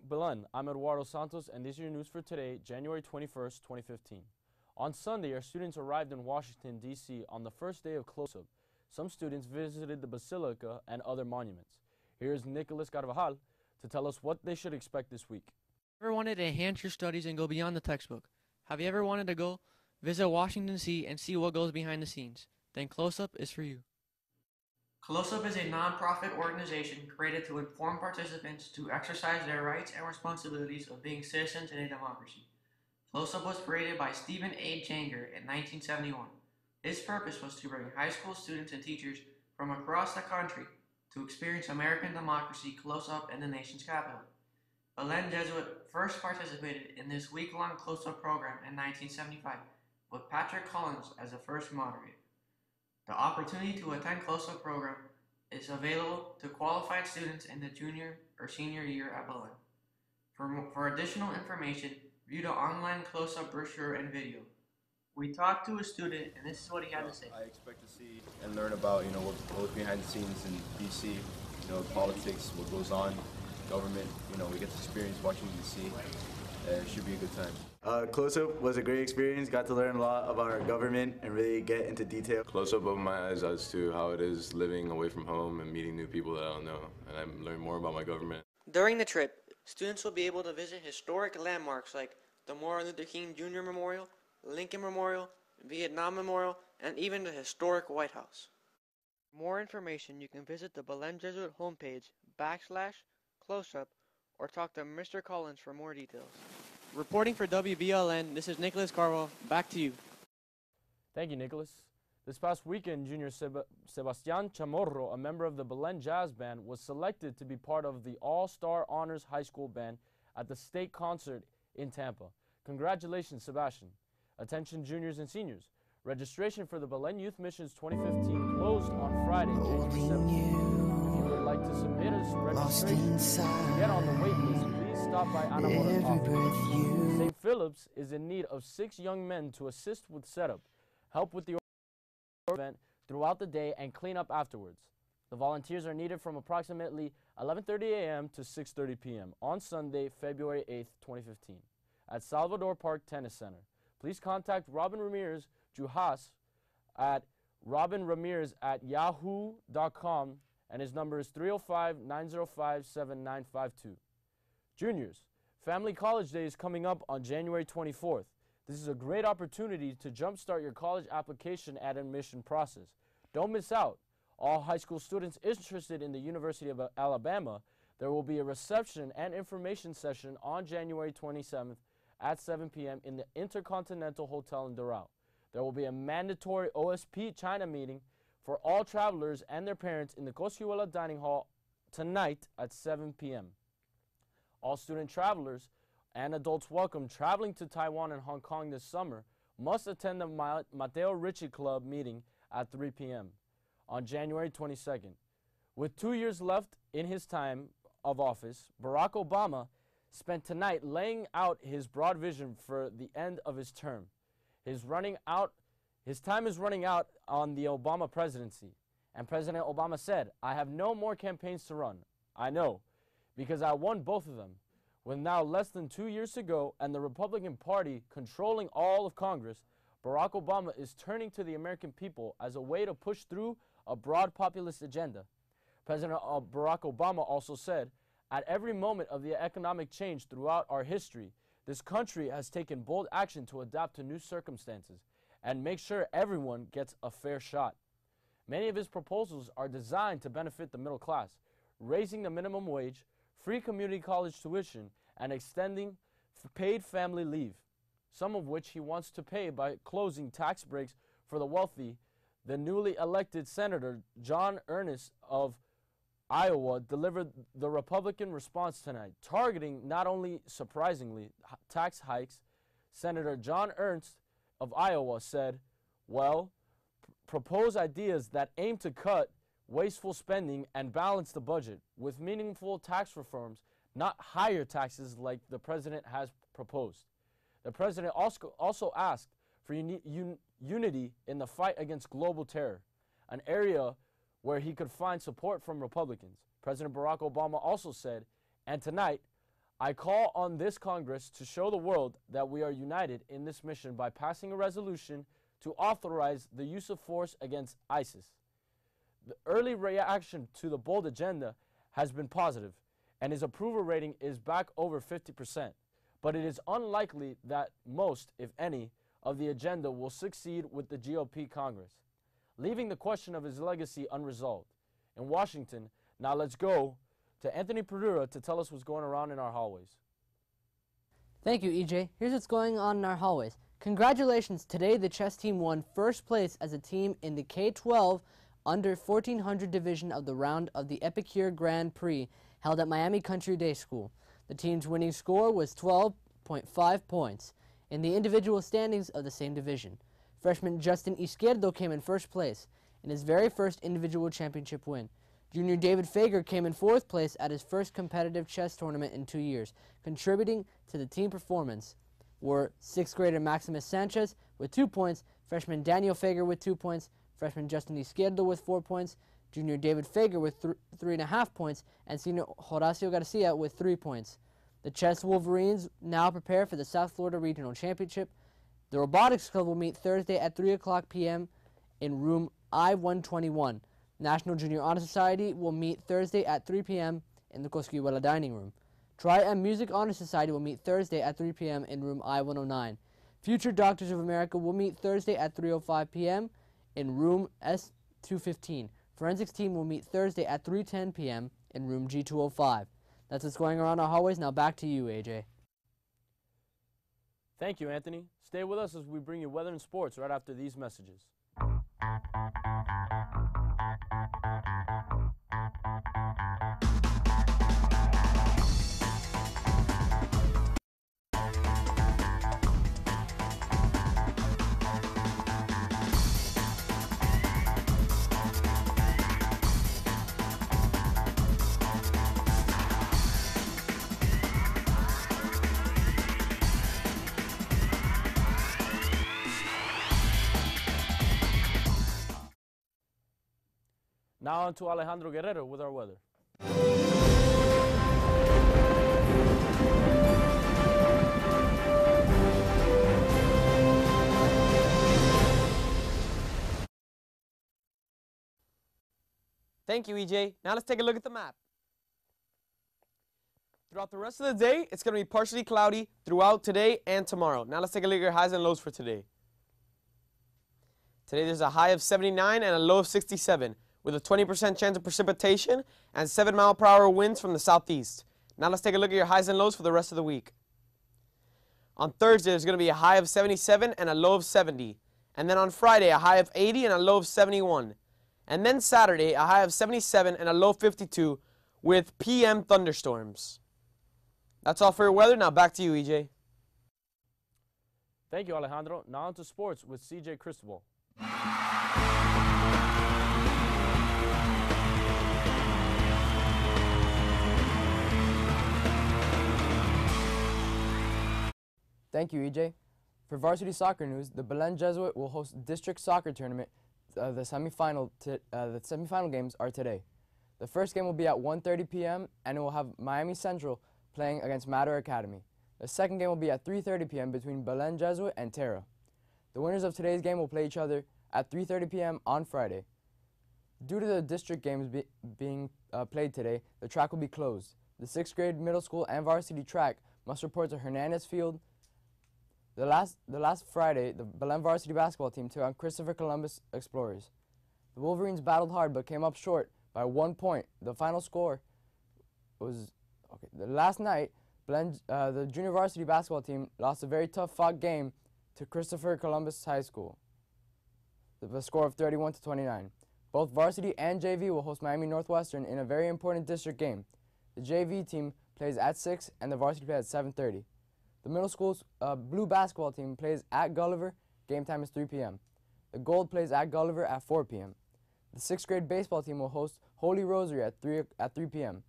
Belen. I'm Eduardo Santos, and these are your news for today, January 21st, 2015. On Sunday, our students arrived in Washington, D.C. on the first day of close-up. Some students visited the Basilica and other monuments. Here's Nicholas Carvajal to tell us what they should expect this week. Ever wanted to enhance your studies and go beyond the textbook? Have you ever wanted to go visit Washington, D.C. and see what goes behind the scenes? Then Close-Up is for you. Close-Up is a non-profit organization created to inform participants to exercise their rights and responsibilities of being citizens in a democracy. Close-Up was created by Stephen A. Janger in 1971. Its purpose was to bring high school students and teachers from across the country to experience American democracy close-up in the nation's capital. Belen Jesuit first participated in this week-long Close-Up program in 1975, with Patrick Collins as the first moderator. The opportunity to attend Close-Up program is available to qualified students in the junior or senior year at Belen. For additional information, view the online Close-Up brochure and video. We talked to a student, and this is what he had to say. I expect to see and learn about, what goes behind the scenes in D.C., politics, what goes on, government. We get to experience Washington, D.C. It should be a good time. Close-Up was a great experience. Got to learn a lot about our government and really get into detail. Close-Up opened my eyes as to how it is living away from home and meeting new people that I don't know, and I learned more about my government. During the trip, students will be able to visit historic landmarks like the Martin Luther King Jr. Memorial, Lincoln Memorial, Vietnam Memorial, and even the historic White House. For more information, you can visit the Belen Jesuit homepage /Close-Up or talk to Mr. Collins for more details. Reporting for Wbln, this is Nicholas Carvajal. Back to you. Thank you, Nicholas. This past weekend, Junior Sebastian Chamorro, a member of the Belen Jazz Band, was selected to be part of the All-Star Honors High School Band at the state concert in Tampa. Congratulations, Sebastian. Attention juniors and seniors. Registration for the Belen Youth Missions 2015 closed on Friday, January 7th. If you would like to submit a registration to get on the wait list, please stop by Anamora's office. St. Philip's is in need of 6 young men to assist with setup, help with the event throughout the day, and clean up afterwards. The volunteers are needed from approximately 11:30 a.m. to 6:30 p.m. on Sunday, February 8th, 2015, at Salvador Park Tennis Center. Please contact Robin Ramirez Juhas at robinramirez@yahoo.com, and his number is 305-905-7952. Juniors, Family College Day is coming up on January 24th. This is a great opportunity to jumpstart your college application and admission process. Don't miss out. All high school students interested in the University of Alabama, there will be a reception and information session on January 27th at 7 p.m. in the Intercontinental Hotel in Doral. There will be a mandatory OSP China meeting for all travelers and their parents in the Cosciuela Dining Hall tonight at 7 p.m. All student travelers and adults welcome traveling to Taiwan and Hong Kong this summer must attend the Mateo Ricci Club meeting at 3 p.m. on January 22nd. With 2 years left in his time of office, Barack Obama spent tonight laying out his broad vision for the end of his term. His time is running out on the Obama presidency. And President Obama said, "I have no more campaigns to run. I know, because I won both of them." With now less than 2 years to go and the Republican Party controlling all of Congress, Barack Obama is turning to the American people as a way to push through a broad populist agenda. President Barack Obama also said, "At every moment of the economic change throughout our history, this country has taken bold action to adapt to new circumstances and make sure everyone gets a fair shot." Many of his proposals are designed to benefit the middle class, raising the minimum wage, free community college tuition, and extending paid family leave, some of which he wants to pay by closing tax breaks for the wealthy. The newly elected Senator John Ernst of Iowa delivered the Republican response tonight, targeting not only, surprisingly, tax hikes. Senator John Ernst of Iowa said, propose ideas that aim to cut wasteful spending and balance the budget with meaningful tax reforms, not higher taxes like the president has proposed. The president also asked for unity in the fight against global terror, an area where he could find support from Republicans. President Barack Obama also said, and tonight, I call on this Congress to show the world that we are united in this mission by passing a resolution to authorize the use of force against ISIS. The early reaction to the bold agenda has been positive, and his approval rating is back over 50%, but it is unlikely that most, if any, of the agenda will succeed with the GOP Congress, leaving the question of his legacy unresolved. In Washington, now let's go to Anthony Padura to tell us what's going around in our hallways. Thank you, EJ. Here's what's going on in our hallways. Congratulations, today the chess team won first place as a team in the K-12 under 1400 division of the round of the Epicure Grand Prix held at Miami Country Day School. The team's winning score was 12.5 points in the individual standings of the same division. Freshman Justin Izquierdo came in first place in his very first individual championship win. Junior David Fager came in fourth place at his first competitive chess tournament in 2 years. Contributing to the team performance were 6th grader Maximus Sanchez with 2 points, freshman Daniel Fager with 2 points, freshman Justin Izquierdo with 4 points, junior David Fager with 3.5 points, and senior Horacio Garcia with 3 points. The Chess Wolverines now prepare for the South Florida Regional Championship. The Robotics Club will meet Thursday at 3 o'clock p.m. in room I-121. National Junior Honor Society will meet Thursday at 3 p.m. in the Cosquihuela Dining Room. Tri-M Music Honor Society will meet Thursday at 3 p.m. in room I-109. Future Doctors of America will meet Thursday at 3:05 p.m. in room S215. Forensics team will meet Thursday at 3:10 p.m. in room G205. That's what's going around our hallways. Now back to you, AJ. Thank you, Anthony. Stay with us as we bring you weather and sports right after these messages. Now on to Alejandro Guerrero with our weather. Thank you, EJ. Now let's take a look at the map. Throughout the rest of the day, it's going to be partially cloudy throughout today and tomorrow. Now let's take a look at your highs and lows for today. Today there's a high of 79 and a low of 67. With a 20% chance of precipitation and 7-mile-per-hour winds from the southeast. Now let's take a look at your highs and lows for the rest of the week. On Thursday, there's going to be a high of 77 and a low of 70. And then on Friday, a high of 80 and a low of 71. And then Saturday, a high of 77 and a low of 52 with PM thunderstorms. That's all for your weather. Now back to you, EJ. Thank you, Alejandro. Now on to sports with CJ Cristobal. Thank you, EJ. For varsity soccer news, the Belen Jesuit will host district soccer tournament. The semifinal games are today. The first game will be at 1:30 p.m. and it will have Miami Central playing against Mater Academy. The second game will be at 3:30 p.m. between Belen Jesuit and Terra. The winners of today's game will play each other at 3:30 p.m. on Friday. Due to the district games being played today, the track will be closed. The 6th grade middle school and varsity track must report to Hernandez Field. The last Friday, the Belen varsity basketball team took on Christopher Columbus Explorers. The Wolverines battled hard but came up short by 1 point. The final score was last night. The junior varsity basketball team lost a very tough-fought game to Christopher Columbus High School. The score of 31-29. Both varsity and JV will host Miami Northwestern in a very important district game. The JV team plays at 6 and the varsity plays at 7:30. The middle school's blue basketball team plays at Gulliver. Game time is 3 p.m. The gold plays at Gulliver at 4 p.m. The 6th grade baseball team will host Holy Rosary at 3 p.m.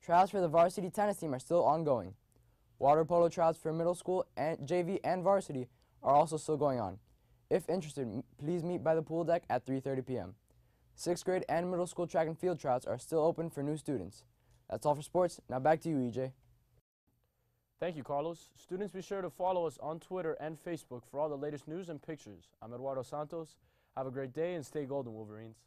Trials for the varsity tennis team are still ongoing. Water polo trials for middle school and JV and varsity are also still going on. If interested, please meet by the pool deck at 3:30 p.m. 6th grade and middle school track and field trials are still open for new students. That's all for sports. Now back to you, EJ. Thank you, Carlos. Students, be sure to follow us on Twitter and Facebook for all the latest news and pictures. I'm Eduardo Santos. Have a great day and stay golden, Wolverines.